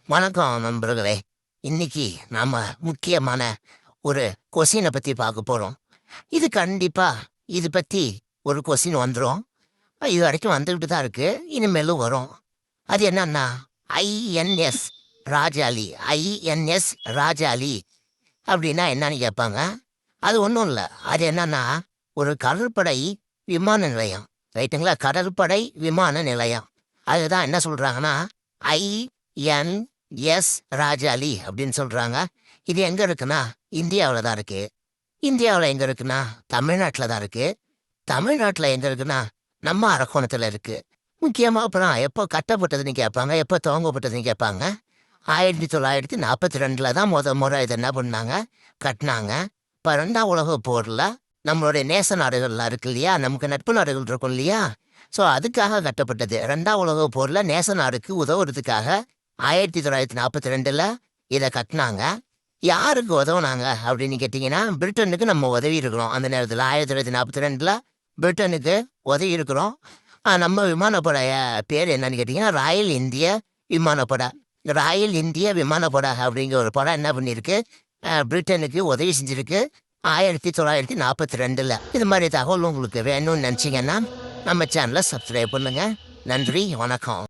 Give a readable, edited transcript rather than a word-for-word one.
வணக்கம் நண்பர்களே. இன்னைக்கு நாம முக்கியமான ஒரு கொஸ்டினை பத்தி பார்க்க போறோம். இது கண்டிப்பா இது பத்தி ஒரு கொஸ்டின் வந்துரும். இது வரைக்கும் வந்துகிட்டு தான் இருக்கு. இனிமேலும் வரும். அது என்னன்னா ஐஎன்எஸ் ராஜாளி. ஐஎன்எஸ் ராஜாளி அப்படின்னா என்னன்னு கேட்பாங்க. அது ஒன்றும் இல்லை. அது என்னன்னா ஒரு கடற்படை விமான நிலையம். ரைட்டுங்களா? கடற்படை விமான நிலையம். அதுதான் என்ன சொல்றாங்கன்னா ஐஎன்எஸ் ராஜாளி அப்படின்னு சொல்றாங்க. இது எங்க இருக்குன்னா இந்தியாவில் தான் இருக்கு. இந்தியாவில் எங்க இருக்குன்னா தமிழ்நாட்டில் தான் இருக்கு. தமிழ்நாட்டில் எங்க இருக்குன்னா நம்ம அரக்கோணத்தில் இருக்கு. முக்கியமாக அப்புறம் எப்போ கட்டப்பட்டதுன்னு கேட்பாங்க, எப்போ துவங்கப்பட்டதுன்னு கேட்பாங்க. 1942 தான் முறை இதை என்ன பண்ணாங்க, கட்டினாங்க. இப்போ 2ஆம் உலக போரில் நம்மளுடைய நேச நாடுகள்லாம் இருக்கு இல்லையா, நமக்கு நட்பு நாடுகள் இருக்கும் இல்லையா, ஸோ அதுக்காக கட்டப்பட்டது. 2ஆம் உலக போரில் நேச நாடுக்கு உதவுறதுக்காக 1942 இதை கட்டினாங்க. யாருக்கு உதவுனாங்க அப்படின்னு கேட்டிங்கன்னா பிரிட்டனுக்கு நம்ம உதவி இருக்கிறோம். அந்த நேரத்தில் 1942 பிரிட்டனுக்கு உதவி இருக்கிறோம். நம்ம விமானப்படைய பேர் என்னன்னு கேட்டிங்கன்னா ராயல் இந்திய விமானப்படை. ராயல் இந்திய விமானப்படை அப்படிங்கிற ஒரு படம் என்ன பண்ணியிருக்கு, பிரிட்டனுக்கு உதவி செஞ்சுருக்கு 1942. இது மாதிரி தகவல் உங்களுக்கு வேணும்னு நினச்சிங்கன்னா நம்ம சேனலை சப்ஸ்கிரைப் பண்ணுங்கள். நன்றி, வணக்கம்.